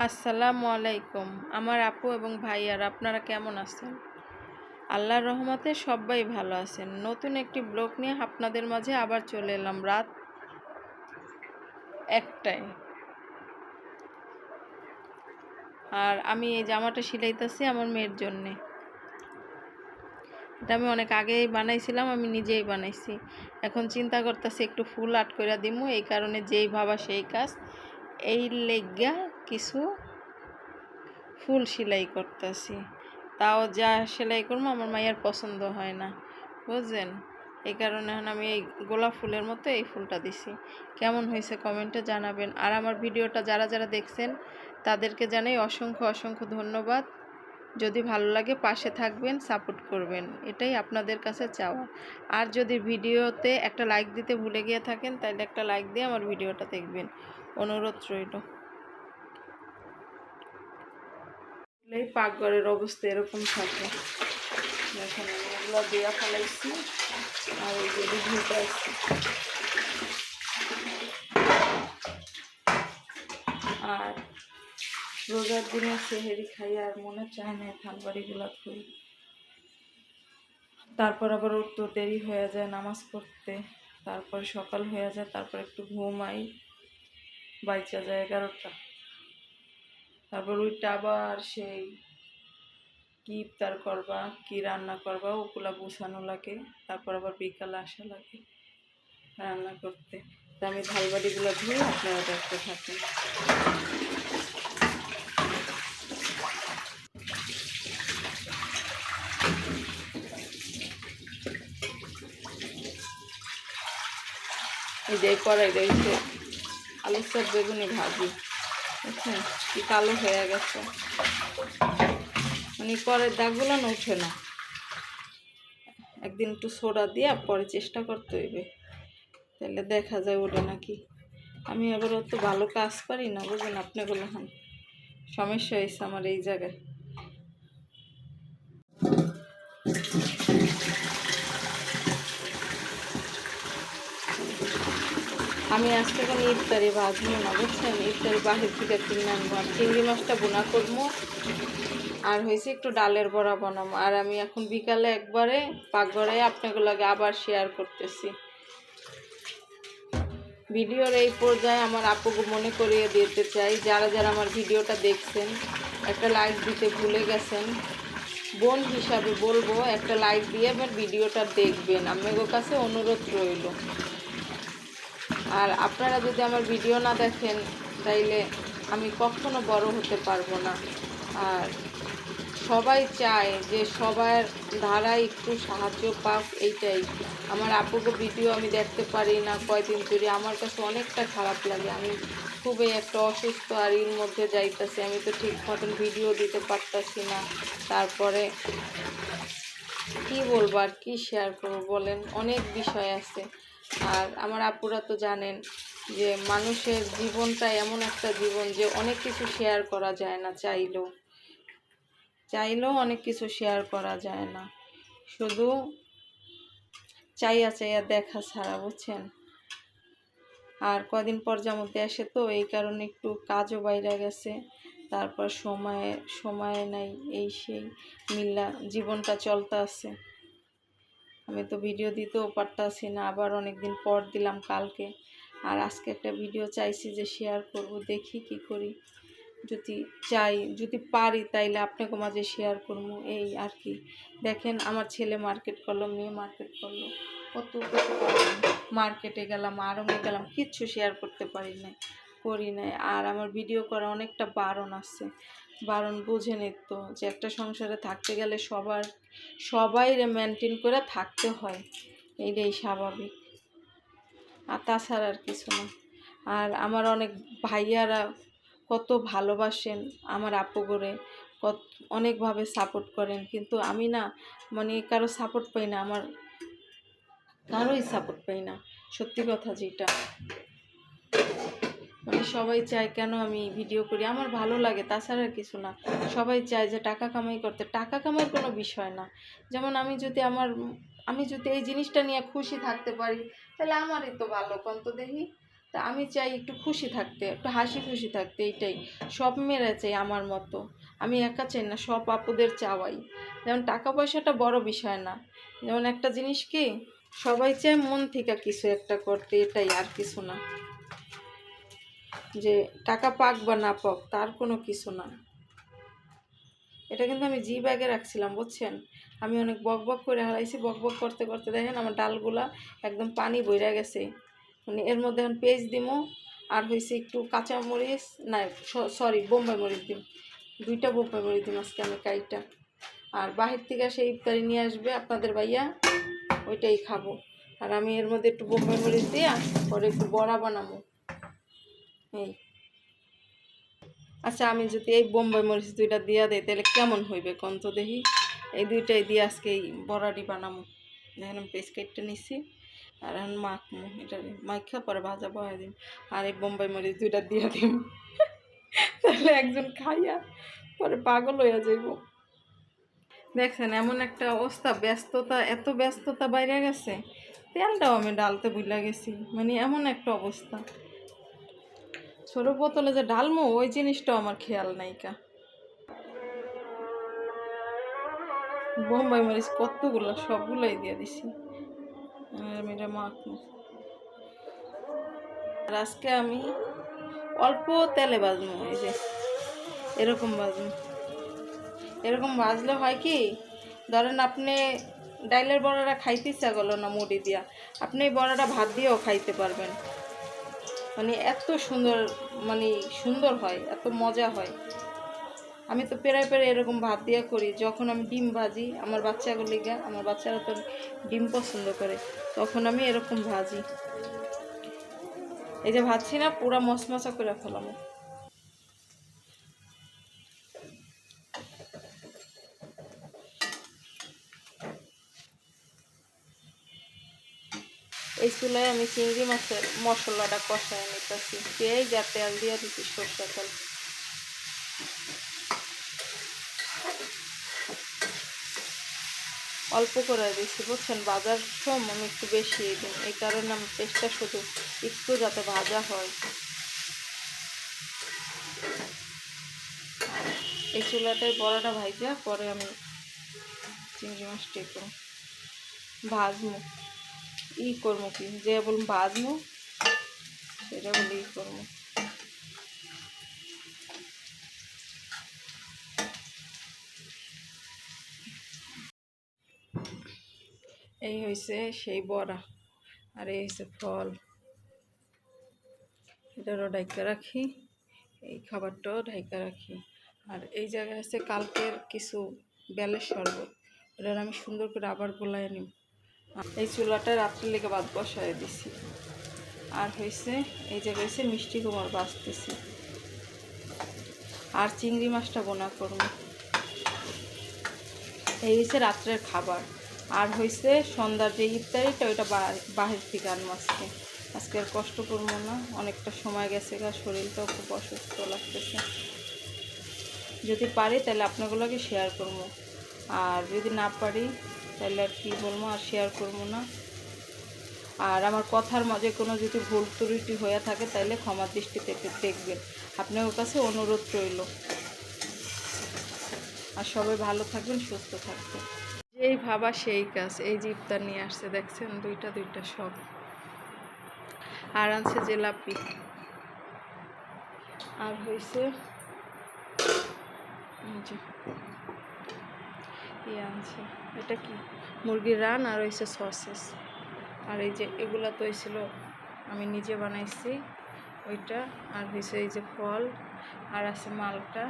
আসসালামু আলাইকুম আমার আপু এবং ভাইয়ারা, আপনারা কেমন আছেন? আল্লাহর রহমতে সবাই ভালো আছেন। নতুন একটি ব্লগ নিয়ে আপনাদের মাঝে আবার চলে এলাম রাত 1টায়। আর আমি এই জামাটা সিলাইতেছি আমার মেয়ের জন্যে। এটা আমি অনেক আগেই বানাইছিলাম, আমি নিজেই বানাইছি। এখন চিন্তা করতেছি একটু ফুল আর্ট করে দিমু, এই কারণে যেই ভাবা সেই কাজ। এই লেগা কিছু ফুল সেলাই করতেছি। তাও যা সেলাই করবো আমার মায়ের পছন্দ হয় না, বুঝলেন? এই কারণে এখন আমি এই গোলাপ ফুলের মতো এই ফুলটা দিছি। কেমন হয়েছে কমেন্টে জানাবেন। আর আমার ভিডিওটা যারা যারা দেখছেন তাদেরকে জানাই অসংখ্য অসংখ্য ধন্যবাদ। যদি ভালো লাগে পাশে থাকবেন, সাপোর্ট করবেন, এটাই আপনাদের কাছে চাওয়া। আর যদি ভিডিওতে একটা লাইক দিতে ভুলে গিয়ে থাকেন তাহলে একটা লাইক দিয়ে আমার ভিডিওটা দেখবেন, অনুরোধ রইল। এই পাকঘরের অবস্থা এরকম থাকে। দেখেন আমি এগুলো দেওয়া ফেলাইছি আর এই যে ভিডিওটা আসছি। আর রোজার দিনে সেহেরি খাই আর মনে চায় না থানবাড়িগুলো খুলি। তারপর আবার উঠতে দেরি হয়ে যায় নামাজ পড়তে, তারপর সকাল হয়ে যায়, তারপর একটু ঘুমাই, বাইচা যায় 11টা। তারপর উঠটা আবার সেই কি ইফতার করবা, কি রান্না করবা, ওগুলা গুছানো লাগে। তারপর আবার বিকালে আসা লাগে রান্না করতে। তা আমি ঝালবাড়িগুলো ধুয়ে আপনারা দেখতে থাকেন। এই যে কড়াই রয়েছে আলু সব বেগুনি ভাজি, বুঝছেন কি কালো হয়ে গেছে, মানে কড়াইয়ের দাগগুলো না ওঠে না। একদিন একটু সোডা দিয়ে পরে চেষ্টা করতে হইবে, তাহলে দেখা যায় ওঠে নাকি। আমি আবার অত ভালো কাজ পারি না, বুঝলেন? আপনাগুলো হন সমস্যা হয়েছে আমার এই জায়গায়। আমি আজকে কোনো ইফতারি ভাজবো না, বুঝছেন? ইফতারি বাহির থেকে কিনে আনবো। আর চিংড়ি মাছটা বোনা করবো, আর হয়েছে একটু ডালের বড়া বানাবো। আর আমি এখন বিকালে একবারে পাকঘরে আপনাগুলোকে আবার শেয়ার করতেছি। ভিডিওর এই পর্যায়ে আমার আপুকে মনে করিয়ে দিতে চাই, যারা যারা আমার ভিডিওটা দেখছেন একটা লাইক দিতে ভুলে গেছেন, বোন হিসাবে বলবো একটা লাইক দিয়ে আমার ভিডিওটা দেখবেন, আপনাদের কাছে অনুরোধ রইল। আর আপনারা যদি আমার ভিডিও না দেখেন তাইলে আমি কখনো বড় হতে পারবো না। আর সবাই চায় যে সবার ধারায় একটু সাহায্য পাক, এইটাই। আমার আপুকে ভিডিও আমি দেখতে পারি না কয়দিন ধরে, আমার কাছে অনেকটা খারাপ লাগে। আমি খুবই একটা অসুস্থ আর এর মধ্যে যাইতেছি, আমি তো ঠিক মতন ভিডিও দিতে পারতাছি না। তারপরে কি বলবো আর কি শেয়ার করবো বলেন, অনেক বিষয় আছে। আর আমার আপুরা তো জানেন যে মানুষের জীবনটা এমন একটা জীবন যে অনেক কিছু শেয়ার করা যায় না, চাইলেও অনেক কিছু শেয়ার করা যায় না, শুধু চাইয়া চাইয়া দেখা ছাড়া, বুঝছেন? আর কদিন পর যেমন দেশে, তো এই কারণে একটু কাজও বাইরে গেছে, তারপর সময় নাই, এই সেই মিল্লা জীবনটা চলতে আছে। আমি তো ভিডিও দিতেও পারতাছি না, আবার অনেক দিন পর দিলাম কালকে। আর আজকে একটা ভিডিও চাইছি যে শেয়ার করব, দেখি কি করি। যদি পারি তাইলে আপনাকে মাঝে শেয়ার করবো, এই আর কি। দেখেন আমার ছেলে মার্কেট করলো, মেয়ে মার্কেট করলো, কত কিছু করলাম, মার্কেটে গেলাম, আরঙে গেলাম, কিচ্ছু শেয়ার করতে করি নাই। আর আমার ভিডিও করা অনেকটা বারণ আছে, বারণ বুঝেনি তো, যে একটা সংসারে থাকতে গেলে সবাই মেনটেন করে থাকতে হয়, এইটাই স্বাভাবিক, আর তাছাড়া আর কিছু না। আর আমার অনেক ভাইয়ারা কত ভালোবাসেন আমার আপু করে, অনেকভাবে সাপোর্ট করেন, কিন্তু আমি না, মানে কারো সাপোর্ট পাই না, আমার কারোই সাপোর্ট পাই না, সত্যি কথা যেটা। মানে সবাই চায় কেন আমি ভিডিও করি, আমার ভালো লাগে, তাছাড়া কিছু না। সবাই চায় যে টাকা কামাই করতে, টাকা কামাই কোনো বিষয় না। যেমন আমি যদি এই জিনিসটা নিয়ে খুশি থাকতে পারি তাহলে আমারই তো ভালো, কোন তো দেখি। তা আমি চাই একটু খুশি থাকতে, একটু হাসি খুশি থাকতে, এইটাই। সব মেয়েরা চাই আমার মতো, আমি একা চাই না, সব আপুদের চাওয়াই। যেমন টাকা পয়সাটা বড় বিষয় না, যেমন একটা জিনিস কি, সবাই চায় মন থেকে কিছু একটা করতে, এটাই, আর কিছু না। যে টাকা পাক বা না পাক তার কোনো কিছু না। এটা কিন্তু আমি জি ব্যাগে রাখছিলাম, বুঝছেন। আমি অনেক বক বক করে হারাইছি, বক বক করতে করতে দেখেন আমার ডালগুলা একদম পানি বইরা গেছে। মানে এর মধ্যে এখন পেঁয়াজ দিমো, আর হয়েছে একটু কাঁচা মরিচ, না সরি বোম্বাই মরিচ দিম, 2টা বোম্বাই মরিচ দিম আজকে আমি কাইটা। আর বাহির থেকে সেই ইফতারি নিয়ে আসবে আপনাদের ভাইয়া, ওইটাই খাবো। আর আমি এর মধ্যে একটু বোম্বাই মরিচ দিয়া পরে একটু বড়া বানাবো, এই। আচ্ছা, আমি যদি এই বোম্বাই মরিচ 2টা দিয়া দেয় তাহলে কেমন হইবে কোন তো দেখি। এই 2টাই দিয়ে আজকে এই বড়াটি বানাবো। দেখেন আমি পেস্ট কেটে নিছি, আর এখন মাখমো, এটা মাখা পরে ভাজা বহাই দিম, আর এই বোম্বাই মরিচ 2টা দিয়া দিম। তাহলে একজন খাইয়া পরে পাগল হইয়া যাইব। দেখছেন এমন একটা অবস্থা, ব্যস্ততা, এত ব্যস্ততা বাইরে গেছে, তেলটাও আমি ডালতে ভুলে গেছি, মানে এমন একটা অবস্থা। ছোট বোতলে যে ডালমো ওই জিনিসটাও আমার খেয়াল নাইকা। বোম্বাই মরিচ কতগুলো, সবগুলাই দিয়ে দিছি, আর আমি এটা মাখবো। আর আজকে আমি অল্প তেলে ভাজবো, এই যে এরকম ভাজবো। এরকম ভাজলে হয় কি, ধরেন আপনি ডাইলের বড়াটা খাইতে ইচ্ছা করলো না মুড়ি দিয়া, আপনি এই বড়াটা ভাত দিয়েও খাইতে পারবেন। মানে এত সুন্দর, মানে সুন্দর হয়, এত মজা হয়। আমি তো পেরায় পেরায় এরকম ভাত দিয়া করি। যখন আমি ডিম ভাজি আমার বাচ্চাগুলিকে, আমার বাচ্চারা তো ডিম পছন্দ করে, তখন আমি এরকম ভাজি। এই যে ভাজছি না, পুরা মশমশা করে ফেলাম। এই চুলায় আমি চিংড়ি মাছের মশলাটা কষায় নিতেছি, পেঁয়াজ আর তেল দিয়ে দিচ্ছি, সরষে তেল। অল্প করে দিচ্ছি, বুঝছেন, বাজার সময় আমি একটু বেশি দিই, এই কারণে আমি চেষ্টা শুধু একটু যাতে ভাজা হয়। এই চুলাটায় বড়াটা ভাজা পরে আমি চিংড়ি মাছটা ভাজবো, করবো কি, যে বলুন ভাজবো সেটা বলে করবো। এই হয়েছে সেই বড়া, আর এই হয়েছে ফল, এটারও ঢাইকা রাখি, এই খাবারটাও ঢাইকা রাখি। আর এই জায়গায় আছে কালকের কিছু বেলের শরবত, এটার আমি সুন্দর করে আবার গোলায় নিই। এই চুলাটা রাত্রে লেগে ভাত বসায় দিছি। আর হয়েছে এই জায়গায় হয়েছে মিষ্টি কুমার বাঁচতেছি, আর চিংড়ি মাছটা বোনা করবো। এই হয়েছে রাত্রের খাবার। আর হয়েছে সন্ধ্যার যে ইফতারিটা, ওইটা বাহির থেকে আনবো আজকে। আজকে আর কষ্ট করবো না, অনেকটা সময় গেছে গা, শরীরটাও খুব অসুস্থ লাগতেছে। যদি পারি তাহলে আপনাগুলোকে শেয়ার করবো, আর যদি না পারি তাহলে আর কী বলবো, আর শেয়ার করবো না। আর আমার কথার মাঝে কোনো যদি ভুল ত্রুটি হয়ে থাকে তাহলে ক্ষমার দৃষ্টিতে দেখবেন, আপনার কাছে অনুরোধ রইল। আর সবাই ভালো থাকবেন, সুস্থ থাকবেন। যেই ভাবা সেই কাজ, এই যে ইফতার নিয়ে আসছে দেখছেন, দুইটা সব। আর আনছে জিলাপি, আর হয়েছে আনছে, এটা কি মুরগির রান, আর হয়েছে সসেস। আর এই যে এগুলা তো হয়েছিল আমি নিজে বানাইছি ওইটা। আর হয়েছে এই যে ফল, আর আছে মালটা,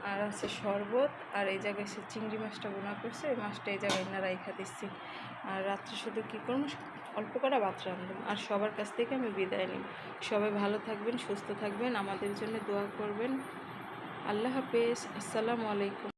আর আছে শরবত। আর এই জায়গায় সে চিংড়ি মাছটা বোনা করছে, এই মাছটা এই জায়গায় না রাইখা দিচ্ছি। আর রাত্রে শুধু কী করবো, অল্প করে ভাত রাঁধব। আর সবার কাছ থেকে আমি বিদায় নিই। সবাই ভালো থাকবেন, সুস্থ থাকবেন, আমাদের জন্য দোয়া করবেন। আল্লাহ হাফেজ, আসসালামু আলাইকুম।